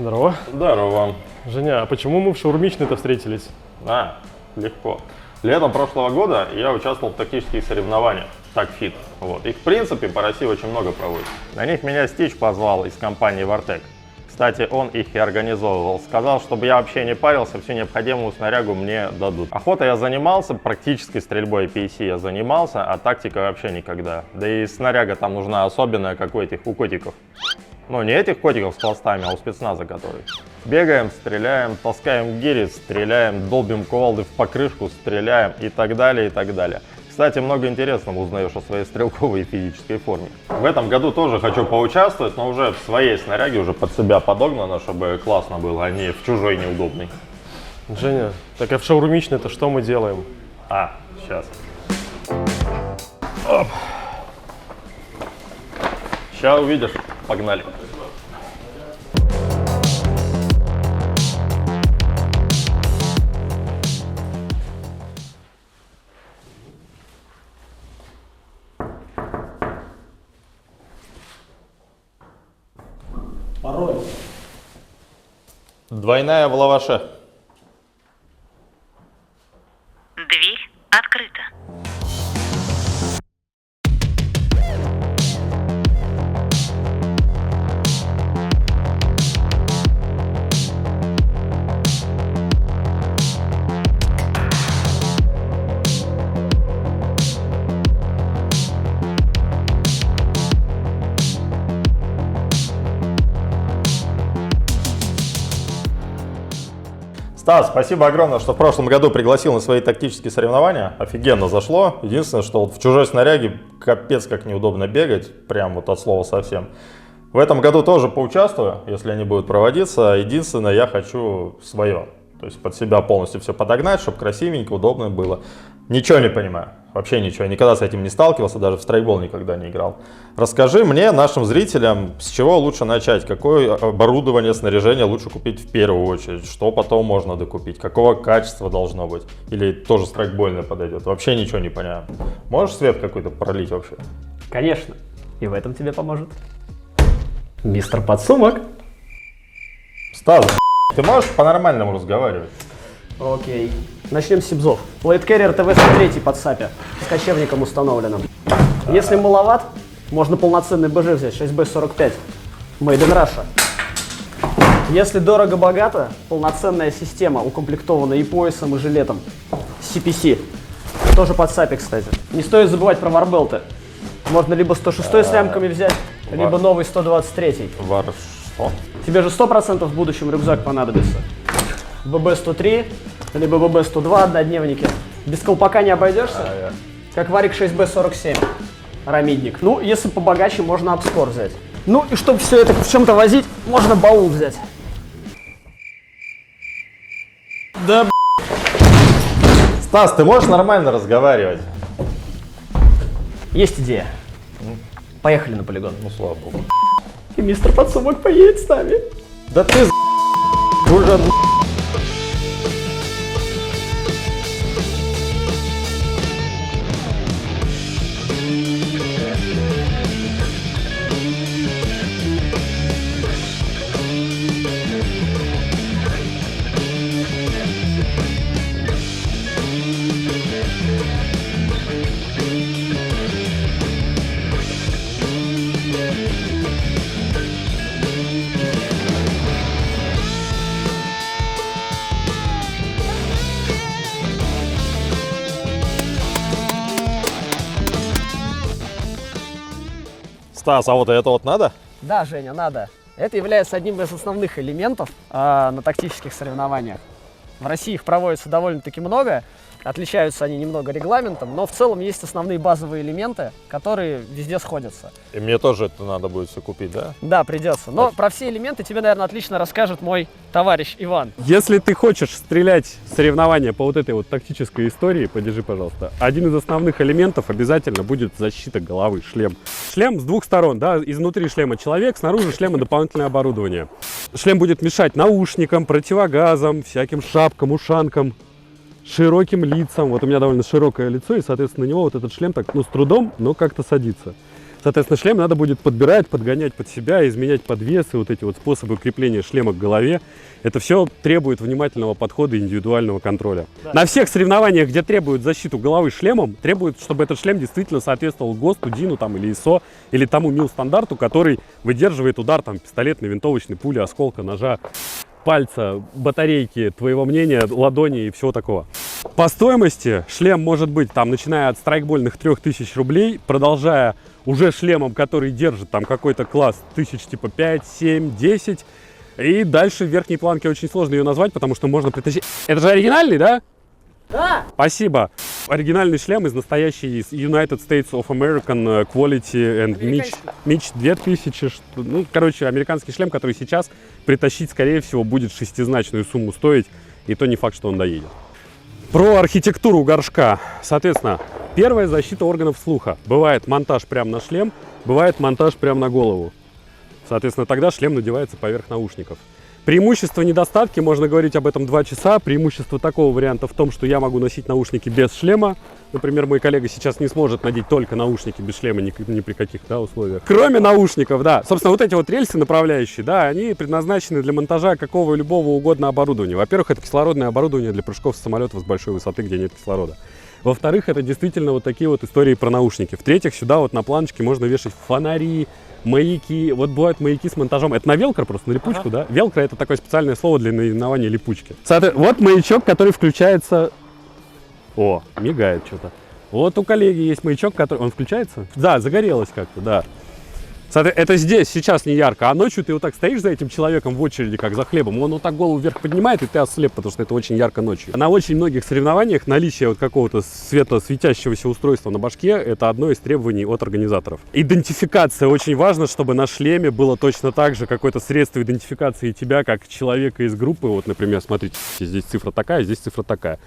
Здорово. Здорово. Женя, а почему мы в шаурмичной-то встретились? Легко. Летом прошлого года я участвовал в тактических соревнованиях TacFit. Вот. Их, в принципе, по России очень много проводят. На них меня Стич позвал из компании Vartec. Кстати, он их и организовывал. Сказал, чтобы я вообще не парился, всю необходимую снарягу мне дадут. Охотой я занимался, практической стрельбой PC я занимался, а тактика вообще никогда. Да и снаряга там нужна особенная, как у котиков. Ну, не этих котиков с хвостами, а у спецназа который. Бегаем, стреляем, таскаем гири, стреляем, долбим кувалды в покрышку, стреляем и так далее, и так далее. Кстати, много интересного узнаешь о своей стрелковой и физической форме. В этом году тоже хочу поучаствовать, но уже в своей снаряге, уже под себя подогнано, чтобы классно было, а не в чужой неудобной. Женя, так а в шаурмичной-то что мы делаем? Сейчас. Оп. Сейчас увидишь. Погнали. Пароль. Двойная в лаваше. Дверь открыта. Стас, спасибо огромное, что в прошлом году пригласил на свои тактические соревнования. Офигенно зашло. Единственное, что вот в чужой снаряге капец как неудобно бегать, прям вот от слова совсем. В этом году тоже поучаствую, если они будут проводиться. Единственное, я хочу свое. То есть под себя полностью все подогнать, чтобы красивенько, удобно было. Ничего не понимаю, вообще ничего. Никогда с этим не сталкивался, даже в страйкбол никогда не играл. Расскажи мне, нашим зрителям, с чего лучше начать? Какое оборудование, снаряжение лучше купить в первую очередь? Что потом можно докупить? Какого качества должно быть? Или тоже страйкбольное подойдет? Вообще ничего не понимаю. Можешь свет какой-то пролить вообще? Конечно. И в этом тебе поможет мистер Подсумок. Стас, ты можешь по-нормальному разговаривать? Окей. Начнем с сибзов. Blade Carrier ТВ-103 под сапе с кочевником установленным. Если маловат, можно полноценный БЖ взять, 6Б45. Made in Russia. Если дорого-богато, полноценная система, укомплектованная и поясом, и жилетом. CPC. Тоже под сапе, кстати. Не стоит забывать про варбелты. Можно либо 106 с лямками взять, либо новый 123. Что? Тебе же 100% в будущем рюкзак понадобится. ББ-103, либо ББ-102 однодневники. Без колпака не обойдешься? Как варик 6Б47. Рамидник. Ну, если побогаче, можно обскор взять. Ну, и чтобы все это в чем-то возить, можно баул взять. Да, Стас, ты можешь нормально разговаривать? Есть идея. Поехали на полигон. Ну, слава богу. И мистер Подсумок поедет с нами. Да ты уже... Стас, а вот это вот надо? Да, Женя, надо. Это является одним из основных элементов на тактических соревнованиях. В России их проводится довольно-таки много, отличаются они немного регламентом, но в целом есть основные базовые элементы, которые везде сходятся. И мне тоже это надо будет все купить, да? Да, придется. Но про все элементы тебе, наверное, отлично расскажет мой товарищ Иван. Если ты хочешь стрелять в соревнования по вот этой вот тактической истории, подержи, пожалуйста, один из основных элементов обязательно будет защита головы, шлем. Шлем с двух сторон, да, изнутри шлема человек, снаружи шлема дополнительное оборудование. Шлем будет мешать наушникам, противогазам, всяким шапкам, ушанкам, широким лицам. Вот у меня довольно широкое лицо, и, соответственно, на него вот этот шлем так, ну, с трудом, но как-то садится. Соответственно, шлем надо будет подбирать, подгонять под себя, изменять подвесы, вот эти вот способы крепления шлема к голове. Это все требует внимательного подхода и индивидуального контроля. Да. На всех соревнованиях, где требуют защиту головы шлемом, требуют, чтобы этот шлем действительно соответствовал ГОСТу, ДИНу там, или ИСО, или тому МИЛ-стандарту, который выдерживает удар там, пистолетной, винтовочной, пули, осколка, ножа, пальца, батарейки, твоего мнения, ладони и всего такого. По стоимости шлем может быть, там, начиная от страйкбольных 3000 рублей, продолжая уже шлемом, который держит там какой-то класс 1000 типа 5, 7, 10. И дальше в верхней планке очень сложно ее назвать, потому что можно притащить... Это же оригинальный, да? Да! Спасибо. Оригинальный шлем из настоящей из United States of American Quality and Mitch 2000. Ну, короче, американский шлем, который сейчас притащить, скорее всего, будет шестизначную сумму стоить. И то не факт, что он доедет. Про архитектуру горшка. Соответственно, первая защита органов слуха. Бывает монтаж прямо на шлем, бывает монтаж прямо на голову. Соответственно, тогда шлем надевается поверх наушников. Преимущества, недостатки, можно говорить об этом 2 часа. Преимущество такого варианта в том, что я могу носить наушники без шлема. Например, мой коллега сейчас не сможет надеть только наушники без шлема ни при каких условиях. Кроме наушников, да. Собственно, вот эти вот рельсы направляющие, да, они предназначены для монтажа любого угодно оборудования. Во-первых, это кислородное оборудование для прыжков с самолетов с большой высоты, где нет кислорода. Во-вторых, это действительно вот такие вот истории про наушники. В-третьих, сюда вот на планочке можно вешать фонари, маяки. Вот бывают маяки с монтажом. Это на велкро просто, на липучку, да? Велкро — это такое специальное слово для наименования липучки. Вот маячок, который включается... О, мигает что-то. Вот у коллеги есть маячок, который... Он включается? Да, загорелось как-то, да. Это здесь, сейчас не ярко, а ночью ты вот так стоишь за этим человеком в очереди, как за хлебом, он вот так голову вверх поднимает, и ты ослеп, потому что это очень ярко ночью. На очень многих соревнованиях наличие вот какого-то светосветящегося устройства на башке — это одно из требований от организаторов. Идентификация очень важна, чтобы на шлеме было точно так же какое-то средство идентификации тебя, как человека из группы. Вот, например, смотрите, здесь цифра такая, здесь цифра такая.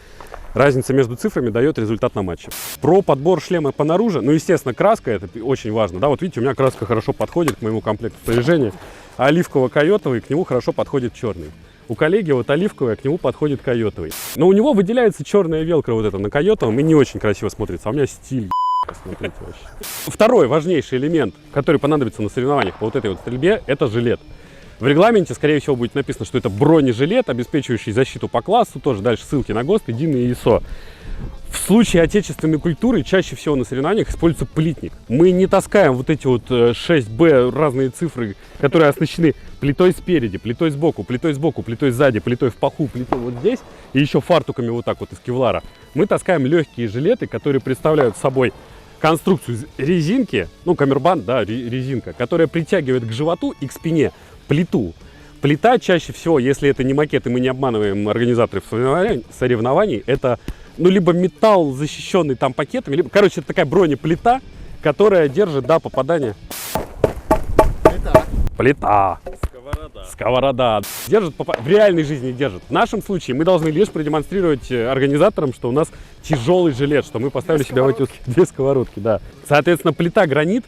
Разница между цифрами дает результат на матче. Про подбор шлема по наружу, ну, естественно, краска, это очень важно, да, вот видите, у меня краска хорошо подходит к моему комплекту снаряжения, а оливково-койотовый к нему хорошо подходит черный. У коллеги вот оливковый, а к нему подходит койотовый. Но у него выделяется черная велкро вот это на койотовом и не очень красиво смотрится, а у меня стиль, смотрите вообще. Второй важнейший элемент, который понадобится на соревнованиях по вот этой вот стрельбе, это жилет. В регламенте, скорее всего, будет написано, что это бронежилет, обеспечивающий защиту по классу. Тоже дальше ссылки на ГОСТ, ДИН и ИСО. В случае отечественной культуры чаще всего на соревнованиях используется плитник. Мы не таскаем вот эти вот 6Б разные цифры, которые оснащены плитой спереди, плитой сбоку, плитой сзади, плитой в паху, плитой вот здесь и еще фартуками вот так вот из кевлара. Мы таскаем легкие жилеты, которые представляют собой конструкцию резинки, ну, камербанд, да, резинка, которая притягивает к животу и к спине плиту. Плита чаще всего, если это не макет, и мы не обманываем организаторов соревнований, это, ну, либо металл, защищенный там пакетами, либо, короче, это такая бронеплита, которая держит, да, попадание. Плита. Сковорода. Держит, в реальной жизни держит. В нашем случае мы должны лишь продемонстрировать организаторам, что у нас тяжелый жилет, что мы поставили себя в эти 2 сковородки, да. Соответственно, плита гранит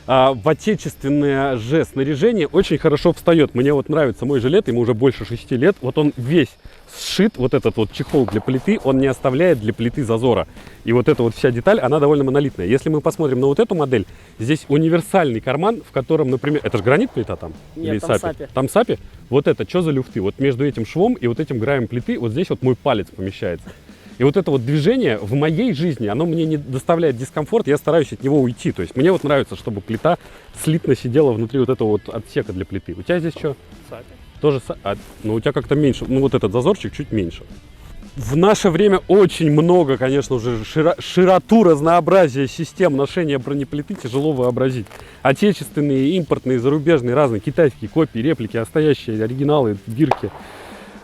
в отечественное же снаряжение очень хорошо встает. Мне вот нравится мой жилет, ему уже больше 6 лет. Вот он весь сшит, вот этот вот чехол для плиты, он не оставляет для плиты зазора. И вот эта вот вся деталь, она довольно монолитная. Если мы посмотрим на вот эту модель, здесь универсальный карман, в котором, например, это же гранит плита там? Нет, или там сапи? Там сапи? Вот это, что за люфты? Вот между этим швом и вот этим краем плиты, вот здесь вот мой палец помещается. И вот это вот движение в моей жизни, оно мне не доставляет дискомфорт, я стараюсь от него уйти. То есть мне вот нравится, чтобы плита слитно сидела внутри вот этого вот отсека для плиты. У тебя здесь что? Сапи. Тоже но у тебя как-то меньше, ну вот этот зазорчик чуть меньше. В наше время очень много, конечно, уже широту, разнообразие систем ношения бронеплиты тяжело вообразить. Отечественные, импортные, зарубежные, разные, китайские копии, реплики, настоящие, оригиналы, бирки.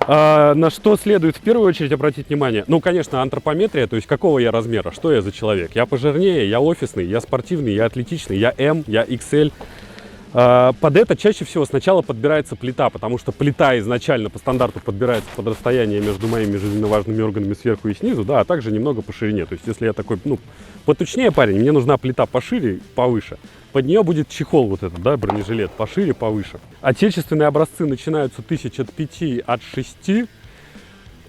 На что следует в первую очередь обратить внимание? Ну, конечно, антропометрия, то есть какого я размера, что я за человек. Я пожирнее, я офисный, я спортивный, я атлетичный, я М, я XL. Под это чаще всего сначала подбирается плита, потому что плита изначально по стандарту подбирается под расстояние между моими жизненно важными органами сверху и снизу, да, а также немного по ширине. То есть если я такой, ну, потучнее парень, мне нужна плита пошире, повыше. Под нее будет чехол вот этот, да, бронежилет, пошире, повыше. Отечественные образцы начинаются 1005 от 6.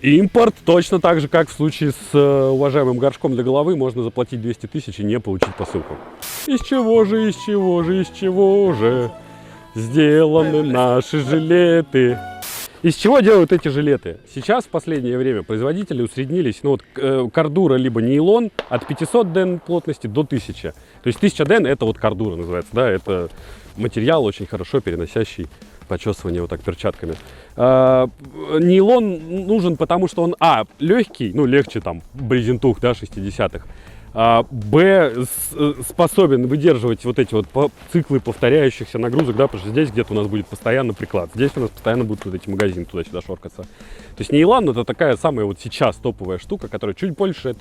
Импорт точно так же, как в случае с уважаемым горшком для головы, можно заплатить 200 тысяч и не получить посылку. Из чего же сделаны наши жилеты? Из чего делают эти жилеты? Сейчас в последнее время производители усреднились, ну вот кордура либо нейлон от 500 ден плотности до 1000. То есть 1000 ден это вот кордура называется, да, это материал очень хорошо переносящий почесывание вот так перчатками. Нейлон нужен, потому что он, легкий, ну легче там брезентух, да, 60-х. Способен выдерживать вот эти вот циклы повторяющихся нагрузок, да, потому что здесь где-то у нас будет постоянно приклад, здесь у нас постоянно будут вот эти магазины туда-сюда шоркаться. То есть нейлон это такая самая вот сейчас топовая штука, которая чуть позже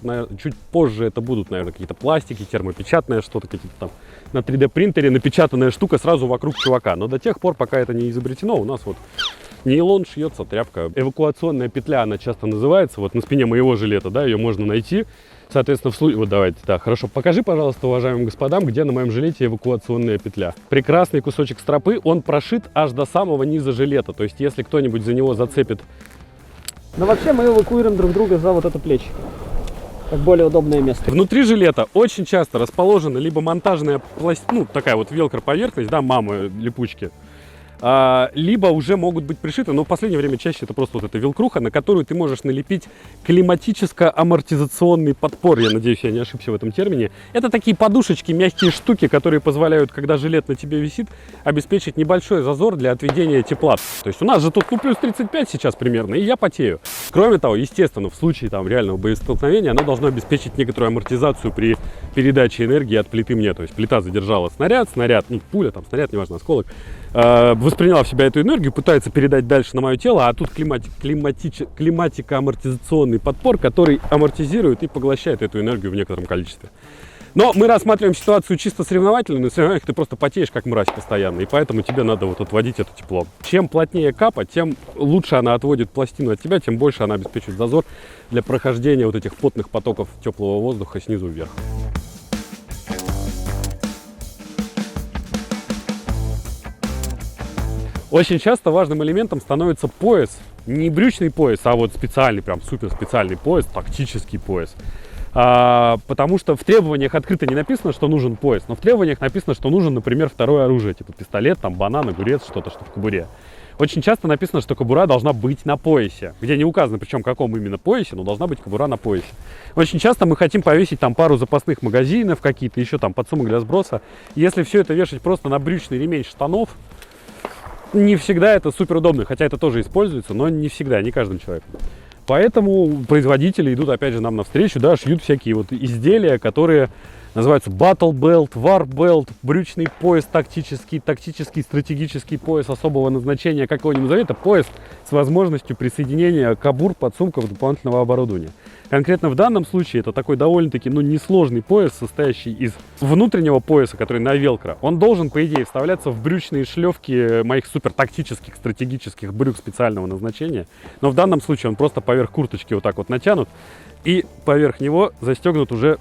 это будут, наверное, какие-то пластики, термопечатное что-то, какие-то там на 3D принтере напечатанная штука сразу вокруг чувака. Но до тех пор, пока это не изобретено, у нас вот нейлон шьется, тряпка. Эвакуационная петля, она часто называется, вот на спине моего жилета, да, ее можно найти. Соответственно, вот давайте, да, хорошо. Покажи, пожалуйста, уважаемым господам, где на моем жилете эвакуационная петля. Прекрасный кусочек стропы, он прошит аж до самого низа жилета. То есть, если кто-нибудь за него зацепит... Но вообще мы эвакуируем друг друга за вот это плечико. Как более удобное место. Внутри жилета очень часто расположена либо монтажная такая вот велкро-поверхность, да, мамы липучки, либо уже могут быть пришиты, но в последнее время чаще это просто вот эта велкруха, на которую ты можешь налепить климатическо-амортизационный подпор. Я надеюсь, я не ошибся в этом термине. Это такие подушечки, мягкие штуки, которые позволяют, когда жилет на тебе висит, обеспечить небольшой зазор для отведения тепла. То есть у нас же тут плюс 35 сейчас примерно, и я потею. Кроме того, естественно, в случае там реального боестолкновения оно должно обеспечить некоторую амортизацию при передаче энергии от плиты мне. То есть плита задержала снаряд, пуля, там снаряд, неважно, осколок, восприняла в себя эту энергию, пытается передать дальше на мое тело, а тут климатико-амортизационный подпор, который амортизирует и поглощает эту энергию в некотором количестве. Но мы рассматриваем ситуацию чисто соревновательную, на соревнованиях ты просто потеешь как мразь постоянно, и поэтому тебе надо вот отводить это тепло. Чем плотнее капа, тем лучше она отводит пластину от тебя, тем больше она обеспечивает зазор для прохождения вот этих потных потоков теплого воздуха снизу вверх. Очень часто важным элементом становится пояс. Не брючный пояс, а вот специальный, прям супер специальный пояс, тактический пояс. Потому что в требованиях открыто не написано, что нужен пояс, но в требованиях написано, что нужен, например, второе оружие, типа пистолет, там, банан, огурец, что-то, что в кобуре. Очень часто написано, что кобура должна быть на поясе, где не указано, причем каком именно поясе, но должна быть кобура на поясе. Очень часто мы хотим повесить там пару запасных магазинов, какие-то еще там подсумок для сброса. Если все это вешать просто на брючный ремень штанов, не всегда это супер удобно, хотя это тоже используется, но не всегда, не каждым человеком. Поэтому производители идут опять же нам навстречу, да, шьют всякие вот изделия, которые называются Battle Belt, War Belt, брючный пояс тактический, стратегический пояс особого назначения, как его ни назови, это пояс с возможностью присоединения кобур, подсумков, дополнительного оборудования. Конкретно в данном случае это такой довольно-таки, несложный пояс, состоящий из внутреннего пояса, который на велкро. Он должен, по идее, вставляться в брючные шлевки моих супер тактических, стратегических брюк специального назначения. Но в данном случае он просто поверх курточки вот так вот натянут, и поверх него застегнут уже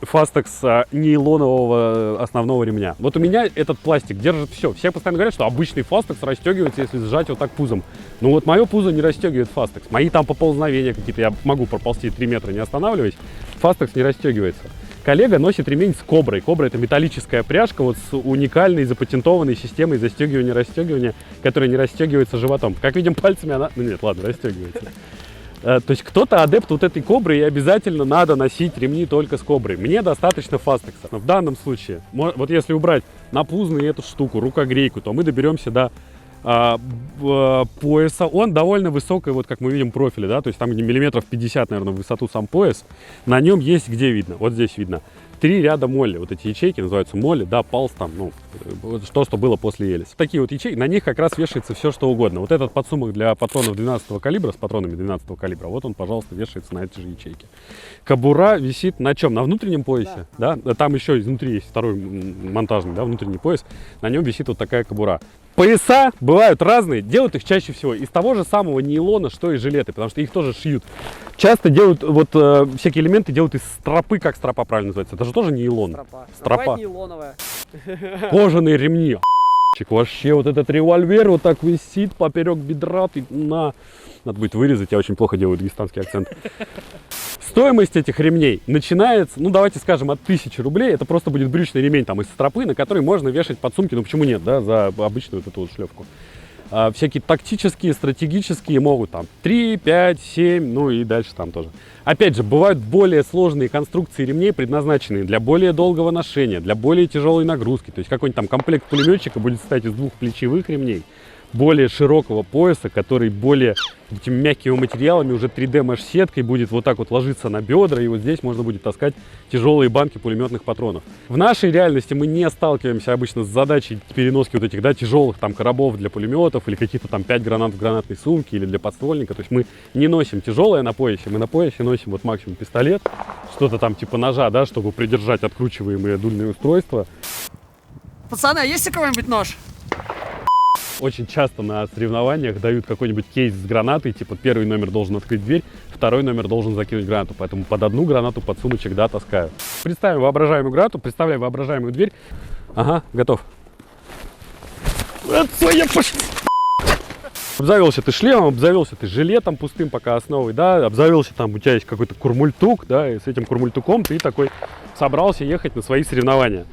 фастекс нейлонового основного ремня. Вот у меня этот пластик держит все. Все постоянно говорят, что обычный фастекс расстегивается, если сжать вот так пузом. Ну вот мое пузо не расстегивает фастекс. Мои там поползновения какие-то, я могу проползти 3 метра не останавливаясь, фастекс не расстегивается. Коллега носит ремень с коброй. Кобра — это металлическая пряжка вот с уникальной запатентованной системой застегивания-расстегивания, которая не расстегивается животом. Как видим, пальцами она... Ну нет, ладно, расстегивается. То есть кто-то адепт вот этой кобры, и обязательно надо носить ремни только с коброй. Мне достаточно фастекса. Но в данном случае, вот если убрать напузный эту штуку, рукогрейку, то мы доберемся до пояса. Он довольно высокий, вот как мы видим, профиль, да, то есть там миллиметров 50, наверное, в высоту сам пояс. На нем есть, где видно, вот здесь видно, 3 ряда молли. Вот эти ячейки называются молли, да, палс там, что было после Елис. Такие вот ячейки, на них как раз вешается все, что угодно. Вот этот подсумок для патронов 12 калибра, с патронами 12 калибра, вот он, пожалуйста, вешается на эти же ячейки. Кобура висит на чем? На внутреннем поясе, да? Там еще изнутри есть второй монтажный, да, внутренний пояс. На нем висит вот такая кобура. Пояса бывают разные, делают их чаще всего из того же самого нейлона, что и жилеты, потому что их тоже шьют. Часто делают, вот всякие элементы делают из стропы, как стропа правильно называется, это же тоже нейлон. Стропа. Нейлоновая. Кожаные ремни. Вообще вот этот револьвер вот так висит поперек бедра, ты Надо будет вырезать, я очень плохо делаю дагестанский акцент. Стоимость этих ремней начинается, ну давайте скажем, от 1000 рублей. Это просто будет брючный ремень там из стропы, на который можно вешать подсумки, ну почему нет, да, за обычную вот эту вот шлевку. Всякие тактические, стратегические могут там 3, 5, 7, ну и дальше там тоже. Опять же, бывают более сложные конструкции ремней, предназначенные для более долгого ношения, для более тяжелой нагрузки. То есть какой-нибудь там комплект пулеметчика будет состоять из 2 плечевых ремней, более широкого пояса, который более этими мягкими материалами, уже 3D меш-сеткой будет вот так вот ложиться на бедра, и вот здесь можно будет таскать тяжелые банки пулеметных патронов. В нашей реальности мы не сталкиваемся обычно с задачей переноски вот этих, да, тяжелых там коробов для пулеметов или каких-то там 5 гранат в гранатной сумке или для подствольника. То есть мы не носим тяжелое на поясе, мы на поясе носим вот максимум пистолет, что-то там типа ножа, да, чтобы придержать откручиваемые дульные устройства. Пацаны, а есть у кого-нибудь нож? Очень часто на соревнованиях дают какой-нибудь кейс с гранатой, типа первый номер должен открыть дверь, второй номер должен закинуть гранату, поэтому под одну гранату под сумочек, да, таскаю. Представим воображаемую гранату, представляем воображаемую дверь. Ага, готов. Обзавелся ты шлемом, обзавелся ты жилетом пустым пока основой, да, обзавелся там, у тебя есть какой-то курмультук, да, и с этим курмультуком ты такой собрался ехать на свои соревнования.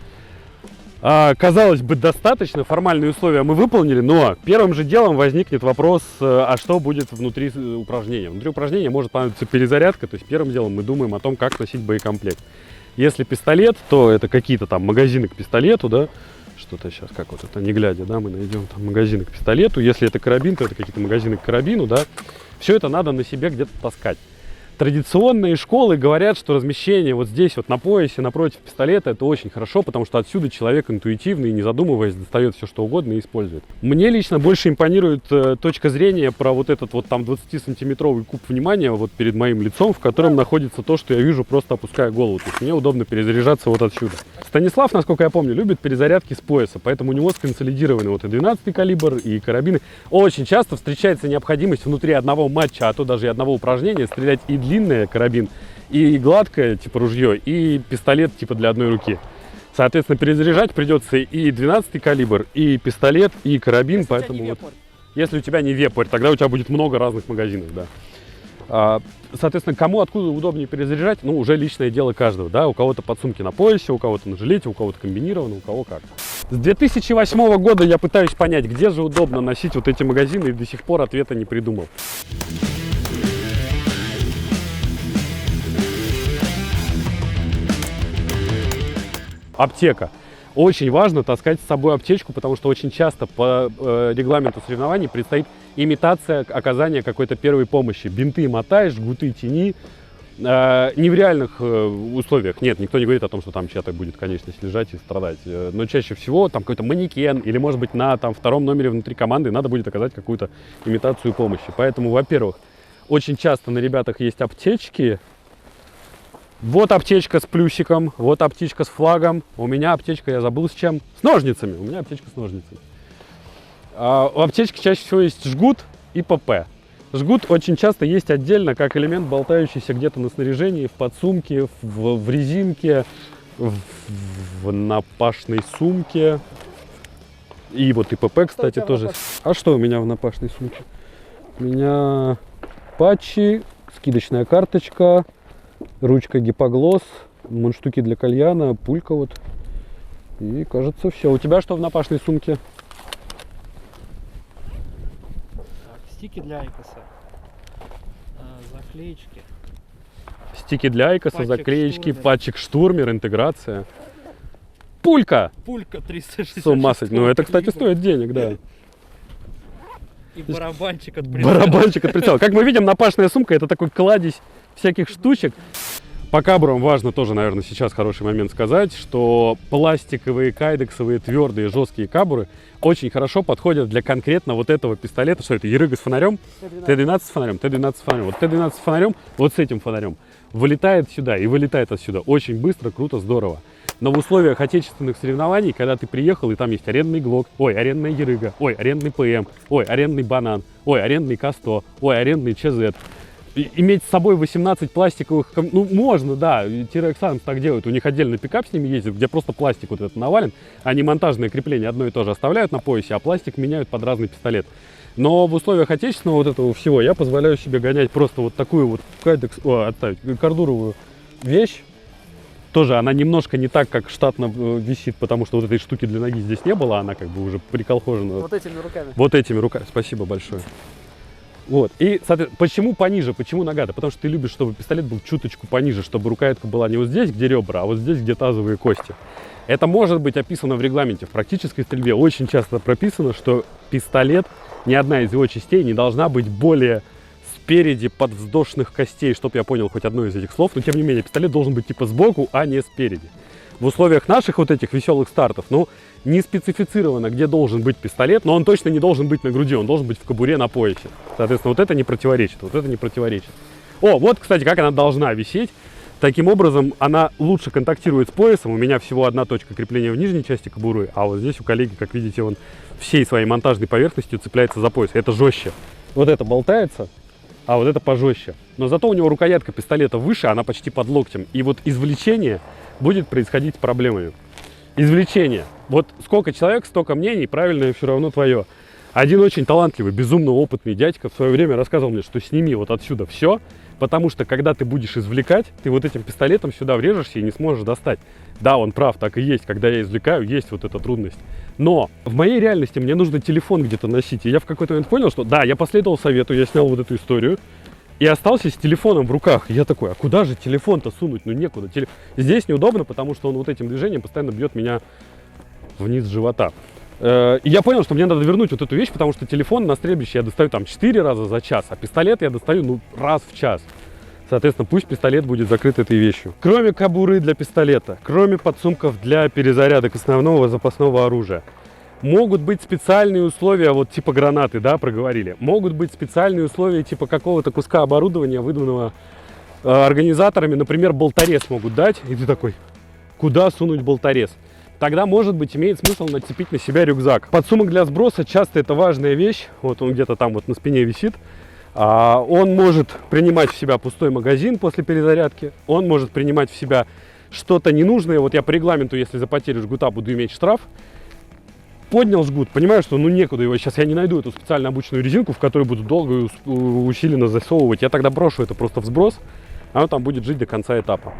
Казалось бы, достаточно, формальные условия мы выполнили, но первым же делом возникнет вопрос, а что будет внутри упражнения. Внутри упражнения может понадобиться перезарядка, то есть первым делом мы думаем о том, как носить боекомплект. Если пистолет, то это какие-то там магазины к пистолету, да, что-то сейчас, как вот это, не глядя, да, мы найдем там магазины к пистолету. Если это карабин, то это какие-то магазины к карабину, да. Все это надо на себе где-то таскать. Традиционные школы говорят, что размещение вот здесь вот на поясе напротив пистолета это очень хорошо, потому что отсюда человек интуитивно и не задумываясь достает все что угодно и использует. Мне лично больше импонирует точка зрения про вот этот вот там 20-сантиметровый куб внимания вот перед моим лицом, в котором находится то, что я вижу, просто опуская голову. То есть мне удобно перезаряжаться вот отсюда. Станислав, насколько я помню, любит перезарядки с пояса, поэтому у него сконсолидированы вот и 12-й калибр, и карабины. Очень часто встречается необходимость внутри одного матча, а то даже и одного упражнения стрелять и длинный карабин, и гладкое, типа ружье, и пистолет, типа для одной руки. Соответственно, перезаряжать придется и 12-й калибр, и пистолет, и карабин, если поэтому вот, если у тебя не вепрь, тогда у тебя будет много разных магазинов, да. Соответственно, кому откуда удобнее перезаряжать, ну, уже личное дело каждого, да, у кого-то подсумки на поясе, у кого-то на жилете, у кого-то комбинированно, у кого как. С 2008 года я пытаюсь понять, где же удобно носить вот эти магазины, и до сих пор ответа не придумал. Аптека. Очень важно таскать с собой аптечку, потому что очень часто по регламенту соревнований предстоит имитация оказания какой-то первой помощи. Бинты мотай, жгуты тяни. Не в реальных условиях. Нет, никто не говорит о том, что там чья-то будет конечность лежать и страдать. Но чаще всего там какой-то манекен или, может быть, на там, втором номере внутри команды надо будет оказать какую-то имитацию помощи. Поэтому, во-первых, очень часто на ребятах есть аптечки. Вот аптечка с плюсиком, вот аптечка с флагом. У меня аптечка, я забыл с чем. С ножницами. У меня аптечка с ножницами. У аптечки чаще всего есть жгут и ПП. Жгут очень часто есть отдельно, как элемент, болтающийся где-то на снаряжении, в подсумке, в резинке, в напашной сумке. И вот и ПП, кстати, тоже. А что у меня в напашной сумке? У меня патчи, скидочная карточка, ручка гипоглосс, мундштуки для кальяна, пулька вот. И кажется все. У тебя что в напашной сумке? Стики для Айкоса, заклеечки. Стики для Айкоса, Патчик заклеечки, Штурмер. патчик Штурмер, интеграция. Пулька! Пулька 360. С ума сойти. Ну это, кстати, стоит денег, да. И барабанчик от прицела. Барабанчик от прицела. Как мы видим, напашная сумка это такой кладезь всяких штучек. По кабурам важно тоже, наверное, сейчас хороший момент сказать, что пластиковые, кайдексовые, твердые, жесткие кабуры очень хорошо подходят для конкретно вот этого пистолета. Что это? Ерыга с фонарем? Т-12 с фонарем, Т-12 с фонарем. Вот Т-12 с фонарем, вот с этим фонарем, вылетает сюда и вылетает отсюда. Очень быстро, круто, здорово. Но в условиях отечественных соревнований, когда ты приехал, и там есть арендный ГЛОК, ой, арендная Ерыга, ой, арендный ПМ, ой, арендный Банан, ой, арендный К100, ой, арендный ЧЗ. Иметь с собой 18 пластиковых, ну можно, да, T-Rex так делают, у них отдельный пикап с ними ездит, где просто пластик вот этот навален, они монтажное крепление одно и то же оставляют на поясе, а пластик меняют под разный пистолет. Но в условиях отечественного вот этого всего я позволяю себе гонять просто вот такую вот кордуровую вещь. Тоже она немножко не так, как штатно висит, потому что вот этой штуки для ноги здесь не было, она как бы уже приколхожена. Вот этими руками. Вот этими руками. Спасибо большое. Вот. И, соответственно, почему пониже, почему нога? Да потому что ты любишь, чтобы пистолет был чуточку пониже, чтобы рукоятка была не вот здесь, где ребра, а вот здесь, где тазовые кости. Это может быть описано в регламенте. В практической стрельбе очень часто прописано, что пистолет, ни одна из его частей не должна быть более спереди подвздошных костей, чтобы я понял хоть одно из этих слов. Но тем не менее, пистолет должен быть типа сбоку, а не спереди. В условиях наших вот этих веселых стартов, ну, не специфицировано, где должен быть пистолет, но он точно не должен быть на груди, он должен быть в кобуре на поясе. Соответственно, вот это не противоречит, вот это не противоречит. О, вот, кстати, как она должна висеть. Таким образом, она лучше контактирует с поясом. У меня всего одна точка крепления в нижней части кобуры, а вот здесь у коллеги, как видите, он всей своей монтажной поверхностью цепляется за пояс. Это жестче. Вот это болтается, а вот это пожестче. Но зато у него рукоятка пистолета выше, она почти под локтем. И вот извлечение будет происходить с проблемами. Извлечение. Вот сколько человек, столько мнений, правильное все равно твое. Один очень талантливый, безумно опытный дядька в свое время рассказывал мне, что сними вот отсюда все, потому что когда ты будешь извлекать, ты вот этим пистолетом сюда врежешься и не сможешь достать. Да, он прав, так и есть. Когда я извлекаю, есть вот эта трудность. Но в моей реальности мне нужно телефон где-то носить. И я в какой-то момент понял, что да, я последовал совету, я снял вот эту историю и остался с телефоном в руках. И я такой, а куда же телефон-то сунуть? Ну некуда. Здесь неудобно, потому что он вот этим движением постоянно бьет меня вниз живота. И я понял, что мне надо вернуть вот эту вещь, потому что телефон на стрельбище я достаю там 4 раза за час, а пистолет я достаю, ну, раз в час. Соответственно, пусть пистолет будет закрыт этой вещью. Кроме кобуры для пистолета, кроме подсумков для перезарядок основного запасного оружия, могут быть специальные условия, вот типа гранаты, да, проговорили. Могут быть специальные условия типа какого-то куска оборудования, выданного организаторами. Например, болторез могут дать, и ты такой, куда сунуть болторез? Тогда, может быть, имеет смысл нацепить на себя рюкзак. Подсумок для сброса часто это важная вещь. Вот он где-то там вот на спине висит. Он может принимать в себя пустой магазин после перезарядки. Он может принимать в себя что-то ненужное. Вот я по регламенту, если за потерю жгута буду иметь штраф, поднял жгут, понимаю, что ну некуда его. Сейчас я не найду эту специально обученную резинку, в которую буду долго и усиленно засовывать. Я тогда брошу это просто в сброс, а оно там будет жить до конца этапа.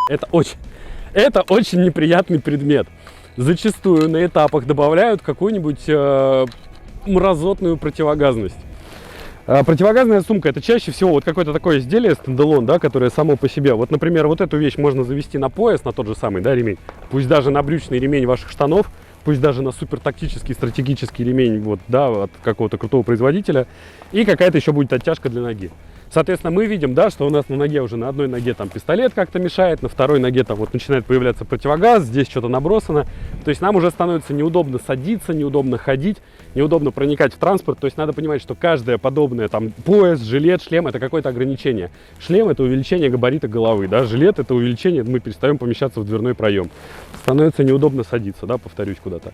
Это очень неприятный предмет. Зачастую на этапах добавляют какую-нибудь мразотную противогазность. Противогазная сумка — это чаще всего вот какое-то такое изделие стендалон, да, которое само по себе. Вот, например, вот эту вещь можно завести на пояс, на тот же самый, да, ремень. Пусть даже на брючный ремень ваших штанов, пусть даже на супертактический стратегический ремень, вот, да, от какого-то крутого производителя. И какая-то еще будет оттяжка для ноги. Соответственно, мы видим, да, что у нас на ноге уже на одной ноге там пистолет как-то мешает, на второй ноге там вот начинает появляться противогаз, здесь что-то набросано. То есть нам уже становится неудобно садиться, неудобно ходить, неудобно проникать в транспорт. То есть надо понимать, что каждое подобное там пояс, жилет, шлем — это какое-то ограничение. Шлем — это увеличение габарита головы, да, жилет — это увеличение, мы перестаем помещаться в дверной проем. Становится неудобно садиться, да, повторюсь, куда-то.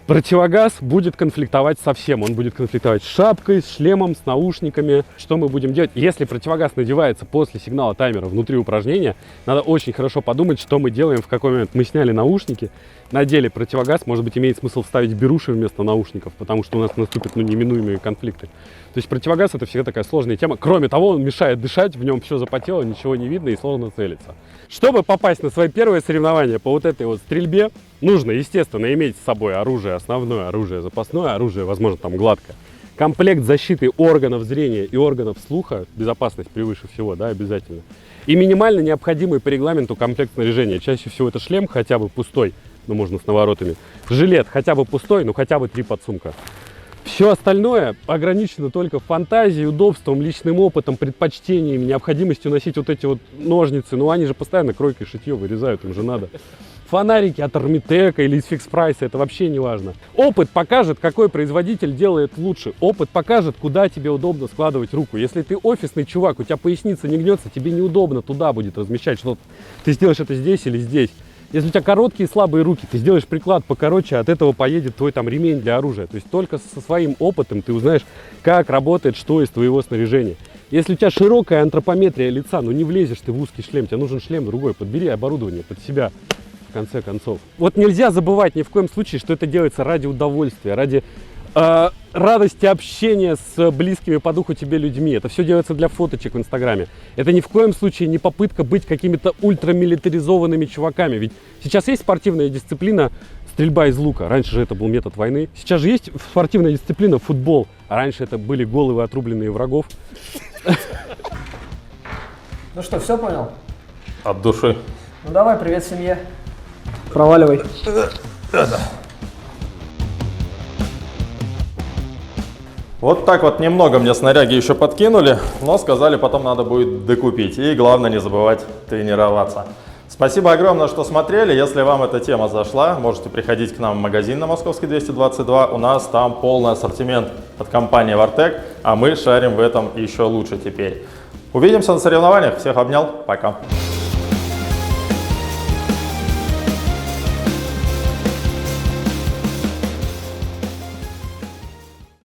Противогаз будет конфликтовать со всем. Он будет конфликтовать с шапкой, с шлемом, с наушниками. Что мы будем делать? Если противогаз надевается после сигнала таймера внутри упражнения, надо очень хорошо подумать, что мы делаем, в какой момент. Мы сняли наушники, надели противогаз, может быть, имеет смысл вставить беруши вместо наушников, потому что у нас наступят неминуемые конфликты. То есть противогаз — это всегда такая сложная тема. Кроме того, он мешает дышать, в нем все запотело, ничего не видно и сложно целиться. Чтобы попасть на свои первые соревнования по вот этой вот стрельбе, нужно, естественно, иметь с собой оружие основное, оружие запасное, оружие, возможно, там гладкое. Комплект защиты органов зрения и органов слуха, безопасность превыше всего, да, обязательно. И минимально необходимый по регламенту комплект снаряжения. Чаще всего это шлем, хотя бы пустой, но можно с наворотами. Жилет хотя бы пустой, но хотя бы 3 подсумка. Все остальное ограничено только фантазией, удобством, личным опытом, предпочтениями, необходимостью носить вот эти вот ножницы. Ну, они же постоянно кройкой шитье вырезают, им же надо. Фонарики от Армитека или из Фикс-Прайса, это вообще не важно. Опыт покажет, какой производитель делает лучше. Опыт покажет, куда тебе удобно складывать руку. Если ты офисный чувак, у тебя поясница не гнется, тебе неудобно туда будет размещать что-то. Ты сделаешь это здесь или здесь. Если у тебя короткие слабые руки, ты сделаешь приклад покороче, от этого поедет твой там ремень для оружия. То есть только со своим опытом ты узнаешь, как работает что из твоего снаряжения. Если у тебя широкая антропометрия лица, ну не влезешь ты в узкий шлем, тебе нужен шлем другой, подбери оборудование под себя. в конце концов. Вот нельзя забывать ни в коем случае, что это делается ради удовольствия, ради радости общения с близкими по духу тебе людьми. Это все делается для фоточек в Инстаграме. Это ни в коем случае не попытка быть какими-то ультрамилитаризованными чуваками. Ведь сейчас есть спортивная дисциплина стрельба из лука. Раньше же это был метод войны. Сейчас же есть спортивная дисциплина футбол. А раньше это были головы отрубленные врагов. Ну что, все понял? От души. Ну давай, привет семье. Проваливай. Вот так вот немного мне снаряги еще подкинули, но сказали, потом надо будет докупить. И главное не забывать тренироваться. Спасибо огромное, что смотрели. Если вам эта тема зашла, можете приходить к нам в магазин на Московской 222. У нас там полный ассортимент от компании Вартек, а мы шарим в этом еще лучше теперь. Увидимся на соревнованиях. Всех обнял. Пока.